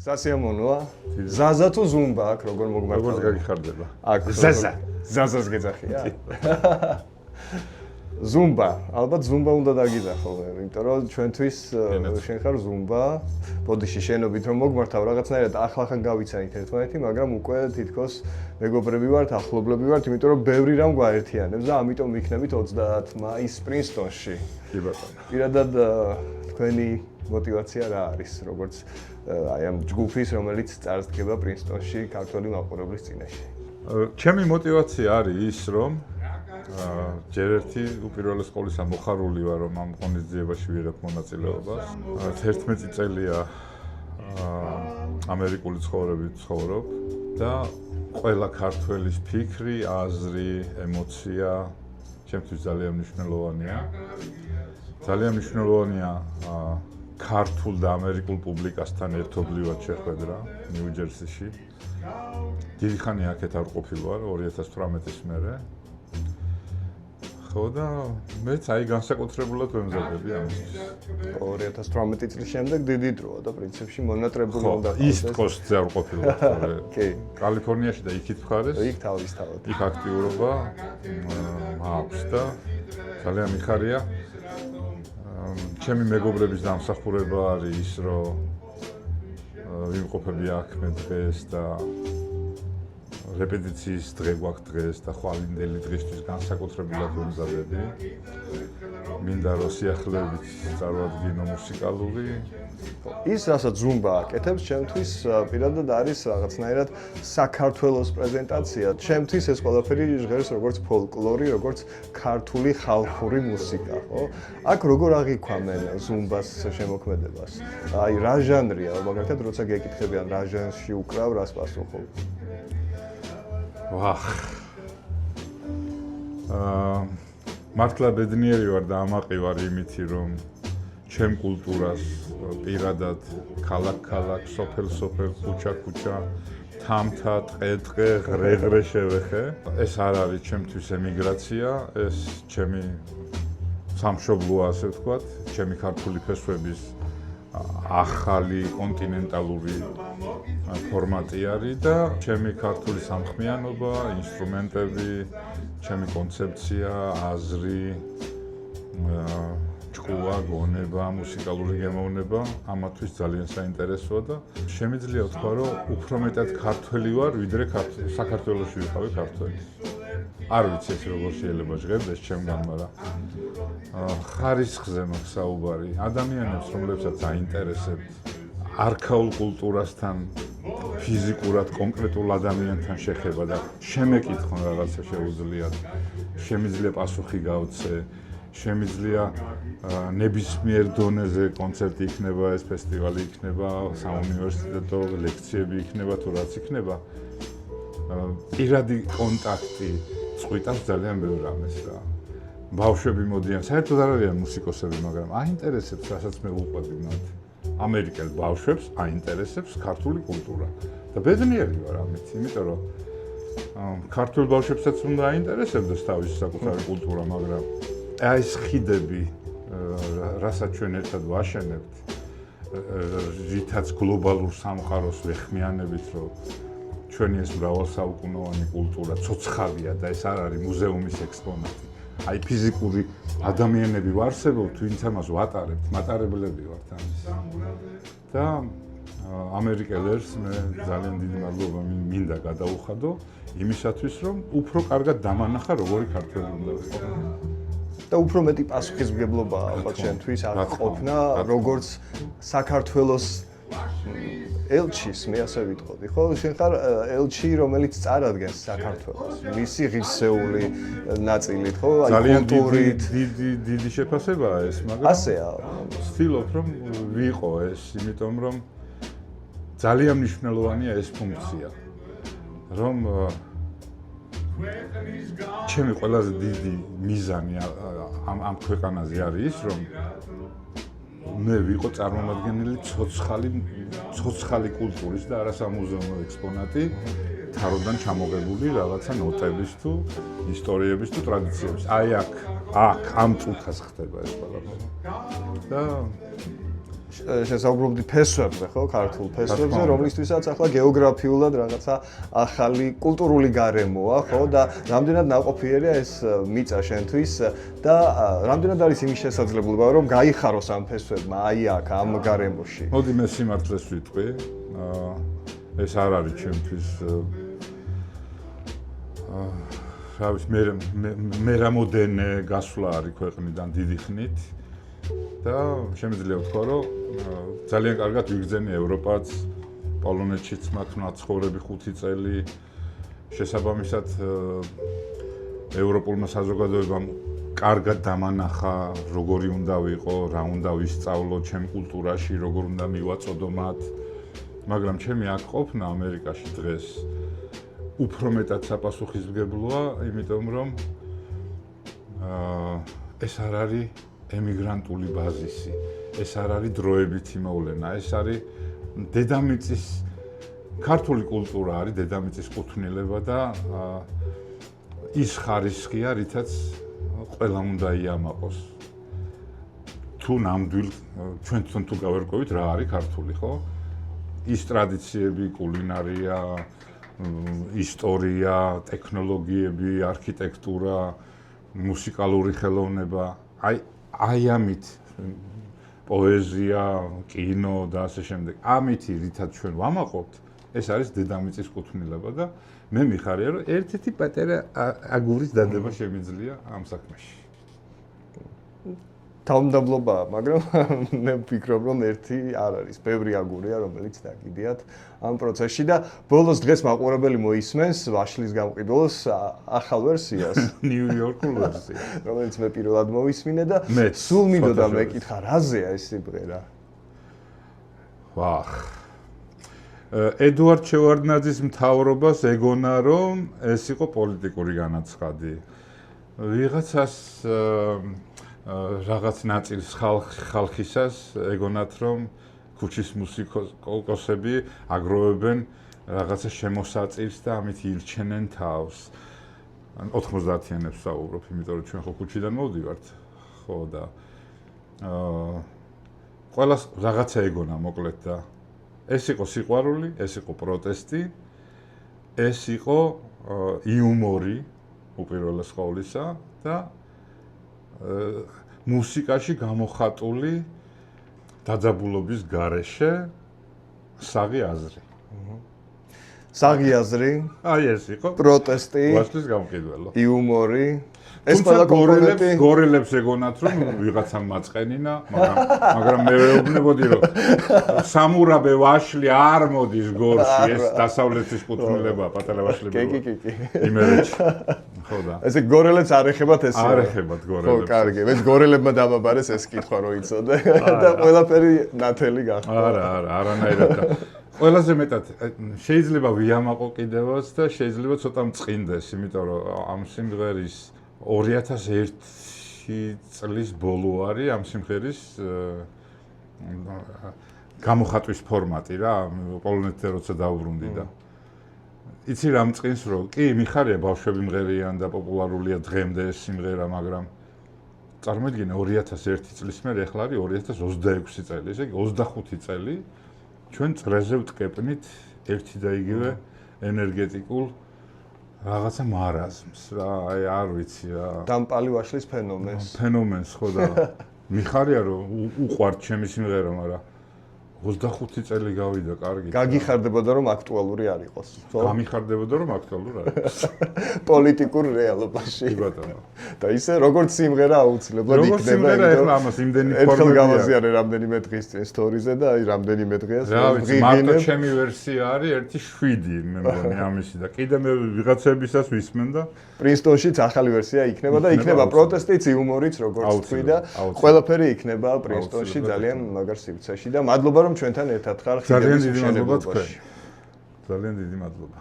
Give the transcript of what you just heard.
სასიამოვნოა. ზაზა თუ ზუმბა აქ როგორ მოგმართავ? როგორც გაგიხარდება. აქ ზაზას გეძახია. ზუმბა, ალბათ ზუმბა უნდა დაგიძახო, იმიტომ რომ ჩვენთვის შენ ხარ ზუმბა. ბოდიში შენობით რომ მოგმართავ რაღაცნაირად ახლახან გავიცანით ერთმანეთი, მაგრამ უკვე თითქოს მეგობრები ვართ, ახლობლები ვართ, იმიტომ რომ ბევრი რამ გვაერთიანებს და ამიტომ ვიქნებით 30 მაისს პრინსტონში. კი ბატონო. პირადად თქვენი мотивация რა არის, როგორც აი ამ ჯგუფის, რომელიც წარსდგება პრინსტონში ქართველი მაყურებლის წინაშე? ჩემი мотивация არის ის, რომ ჯერ ერთი უპირველეს ყოვლისა მოხარული ვარ, რომ ამ ღონისძიებაში ვიღებ მონაწილეობას. 11 წელია ამერიკული ცხოვრებით ცხოვრობ და ყველა ქართველის ფიქრი, აზრი, ემოცია ჩემთვის ძალიან მნიშვნელოვანია. ძალიან მნიშვნელოვანია ქართულ და ამერიკულ პუბლიკასთან ერთობლივად შეხვედრა ნიუ-ჯერსიში. დიდი ხანი აქეთ არ ყოფილი ვარ 2018-ის მერე. ხო და მეც აი განსაკუთრებულად ვემზადები ამისთვის. 2018 წლის შემდეგ დიდი დროა და პრინციპში მონატრებული უნდა იყოს. East Coast-ზე არ ყოფილი ვარ. კი. კალიფორნიაში და იქით მხარეს. იქ თავისთავად. იქ აქტიურობა აქვს და ძალიან მიხარია. ჩემი მეგობრების დამსახურება არის ის, რომ ვიმყოფები აქ მე დღეს და რეპეტიციის დღე გვაქვს დღეს და ხვალინდელი დღისთვის განსაკუთრებულად ვემზადები. მინდა რომ სიახლეებით წარვადგინო მუსიკალური. ის რასაც ზუმბა აკეთებს, ჩემთვის პირადად არის რაღაცნაირად საქართველოს პრეზენტაცია. ჩემთვის ეს ყველაფერი ჟღერს როგორც ფოლკლორი, როგორც ქართული ხალხური მუსიკა, ხო? აქ როგორ აღიქვამენ ზუმბას შემოქმედებას? აი რა ჟანრია, მაგალითად, როცა გეკითხებიან რა ჟანრში უკრავ, რას პასუხობ? ვახ. მართლა ბედნიერი ვარ და ამაყი ვარ იმითი, რომ ჩემ კულტურას პირადად ქალაქ-ქალაქ, სოფელ-სოფელ, ქუჩა-ქუჩა, თამთა, ტყე-ტყე, ღრე-ღრე შევეხე. ეს არ არის ჩემთვის ემიგრაცია, ეს ჩემი სამშობლოა, ასე ვთქვათ, ჩემი ქართული ფესვების ახალი კონტინენტალური ფორმატი არის და ჩემი ქართული სამხმიანობა, ინსტრუმენტები, ჩემი კონცეფცია, აზრი, ჭკუა, გონება, მუსიკალური გემოვნება ამათვის ძალიან საინტერესოა და შემიძლია ვთქვა, რომ უფრო მეტად ქართველი ვარ, ვიდრე საქართველოში ვიყავი ქართველი. არ ვიცი ეს როგორ შეიძლება ჟღერდეს ჩემგან, მაგრამ ხარისხზე მაქვს საუბარი. ადამიანებს, რომლებსაც აინტერესებთ არქაულ კულტურასთან, ფიზიკურად კონკრეტულ ადამიანთან შეხება და შემეკითხონ რაღაცა შეუძლიათ, შემიძლია პასუხი გავცე, შემიძლია ნებისმიერ დონეზე კონცერტი იქნება, ეს ფესტივალი იქნება, საუნივერსიტეტო ლექციები იქნება თუ რაც იქნება. პირადი კონტაქტი წყვიტავს ძალიან ბევრ რამეს რა. ბავშვები მოდიან, საერთოდ არ არიან მუსიკოსები, მაგრამ აინტერესებს, რასაც მე ვუყვები მათ. ამერიკელ ბავშვებს აინტერესებს ქართული კულტურა. და ბედნიერი ვარ ამით, იმიტომ რომ ქართულ ბავშვებსაც უნდა აინტერესებდეს თავისი საკუთარი კულტურა, მაგრამ აი ეს ხიდები, რასაც ჩვენ ერთად ვაშენებთ, რითაც გლობალურ სამყაროს ვეხმიანებით, რომ ჩვენი ეს მრავალსაუკუნოვანი კულტურა ცოცხალია და ეს არ არის მუზეუმის ექსპონატი. აი ფიზიკური ადამიანები ვარსებობთ, ვინც ამას ვატარებთ, მატარებლები ვართ ამის. და ამერიკელებს მე ძალიან დიდი მადლობა მინდა გადაუხადო იმისათვის, რომ უფრო კარგად დამანახა როგორი ქართველი უნდა ვიყო. და უფრო მეტი პასუხისმგებლობა ალბათ შენთვის აქ ყოფნა, როგორც საქართველოს ელჩის, მე ასე ვიტყოდი, ხო? შენ ხარ ელჩი, რომელიც წარადგენს საქართველოს. მისი ღირსეული ნაწილით, ხო? აი კულტურით. დიდი შეფასებაა ეს, მაგრამ ასეა. ვცდილობ რომ ვიყო ეს, იმიტომ რომ ძალიან მნიშვნელოვანია ეს ფუნქცია. რომ ჩემი ყველაზე დიდი მიზანი ამ ქვეყანაზე არის ის, რომ მე ვიყო წარმომადგენელი ცოცხალი კულტურის და არა სამუზეუმო ექსპონატი, თაროდან ჩამოღებული რაღაცა ნოტების თუ ისტორიების თუ ტრადიციების. აი აქ ამ წუთას ხდება ეს ყველაფერი. და შესაუბრობდი ფესვებზე, ხო, ქართულ ფესვებზე, რომლისთვისაც ახლა გეოგრაფიულად რაღაცა ახალი კულტურული გარემოა, ხო, და რამდენად ნაყოფიერია ეს მიწა შენთვის და რამდენად არის იმის შესაძლებლობა, რომ გაიხაროს ამ ფესვებმა აი აქ ამ გარემოში. მოდი მე სიმართლეს ვიტყვი. ეს არ არის ჩემთვის რა ვიცი მე რამოდენე გასვლა არის ქვეყნიდან დიდი ხნით და შემიძლია ვთქვა რომ ძალიან კარგად ვიგრძენი ევროპაც, პოლონეთშიც მაქვს მაცხოვრები 5 წელი. შესაბამისად ევროპულმა საზოგადოებამ კარგად დამანახა როგორი უნდა ვიყო, რა უნდა ვისწავლო ჩემ კულტურაში, როგორ უნდა მივაწოდო მათ. მაგრამ ჩემი აქ ყოფნა ამერიკაში დღეს უფრო მეტად საპასუხისმგებლოა, იმიტომ რომ ეს არ არის ემიგრანტული ბაზისი, ეს არ არის დროებითი მოვლენა, ეს არის დედამიწის ქართული კულტურა არის დედამიწის კუთვნილება და ის ხარისხია, რითაც ყველამ უნდა იამაყოს. თუ ნამდვილ ჩვენ თუ გავერკვევით რა არის ქართული, ხო? ის ტრადიციები, კულინარია, ისტორია, ტექნოლოგიები, არქიტექტურა, მუსიკალური ხელოვნება, აი ამით პოეზია, კინო და ასე შემდეგ. ამითი რითაც ჩვენ ვამაყობთ, ეს არის დედამიწის კუთვნილება და მე მიხარია, რომ ერთ-ერთი პატარა აგურის დადება შემიძლია ამ საქმეში. თავმდაბლობაა, მაგრამ მე ვფიქრობ, რომ ერთი არ არის, ბევრი აგურია, რომელიც დაგიდიათ ამ პროცესში და ბოლოს დღეს მაყურებელი მოისმენს ვაშლის გამყიდველს ახალ ვერსიას, ნიუ-იორკულ ვერსიას, რომელიც მე პირველად მოვისმინე და სულ მინდოდა მეკითხა, რაზეა ეს სიმღერა? ვახ. ედუარდ შევარდნაძის მთავრობას ეგონა, რომ ეს იყო პოლიტიკური განაცხადი. ვიღაცას რაღაც ნაწილის ხალხისას ეგონათ, რომ ქუჩის მუსიკოსები აგროვებენ რაღაცა შემოსაწირს და ამით ირჩენენ თავს. 90-იანებს საუბრობ, იმიტომ რომ ჩვენ ხო ქუჩიდან მოვდივართ, ხო და ყველას რაღაცა ეგონა მოკლედ და ეს იყო სიყვარული, ეს იყო პროტესტი, ეს იყო იუმორი უპირველეს ყოვლისა და მუსიკაში გამოხატული დაძაბულობის გარეშე საღი აზრი. საღი აზრი, აი ეს იყო პროტესტი, ვაშლის გამყიდველო. იუმორი. ეს ყველა კომპონენტი გორელებს ეგონათ, რომ ვიღაცამ მაწყენინა, მაგრამ მე ვეუბნებოდი, რომ სამურაბე ვაშლი არ მოდის გორში, ეს დასავლეთის კუთვნილებაა, პატარა ვაშლები. კი. იმერეთში. ხო და. ესე გორელებს არ ეხებათ ესე. არ ეხებათ გორელებს. ხო, კარგი. მე გორელებმა დამაბარეს ეს კითხვა რო იცოდე და ყველაფერი ნათელი გახდა. არა, არანაირად. ყველაზე მეტად შეიძლება ვიამაყო კიდევაც და შეიძლება ცოტა მწყინდეს, იმიტომ რომ ამ სიმღერის 2001 წლის ბოლო არის ამ სიმღერის გამოხატვის ფორმატი რა, პოლონეთთან როცა დაუბრუნდი და იცი რა მწყინს რომ კი მიხარია ბავშვები მღერიან და პოპულარულია დღემდე ეს სიმღერა, მაგრამ წარმოიდგინე 2001 წლის მერე ახლა არის 2026 წელი, ესე იგი 25 წელი ჩვენ წრეზე ვტკეპნით ერთი და იგივე ენერგეტიკულ რაღაცა მარაზმს რა, აი არ ვიცი რა. დამპალი ვაშლის ფენომენს ხო და მიხარია რომ უყვართ ჩემი სიმღერა, მაგრამ 25 წელი გავიდა, კარგი. გაგიხარდებოდა რომ აქტუალური არ იყოს. გამიხარდებოდა რომ აქტუალური არ იყოს. პოლიტიკურ რეალობაში. კი ბატონო. და ისე როგორც სიმღერა აუცილებლად იქნება. როგორც სიმღერა ახლა ამას იმდენი ერთხელ ფორმებია. გავაზიარე რამდენიმე დღის წინ სტორიზე და აი რამდენიმე დღეა რა ვიცი, მარტო ჩემი ვერსია არის 1.7 მე მგონი ამისი და კიდე მე ვიღაცებისას ვისმენ და პრინსტონშიც ახალი ვერსია იქნება და იქნება პროტესტიც, იუმორიც, როგორც თქვი და ყველაფერი იქნება პრინსტონში ძალიან მაგარ სივრცეში და მადლობა რომ ჩვენთან ერთად ხარ ხიდების მშენებლობაში. ძალიან დიდი მადლობა.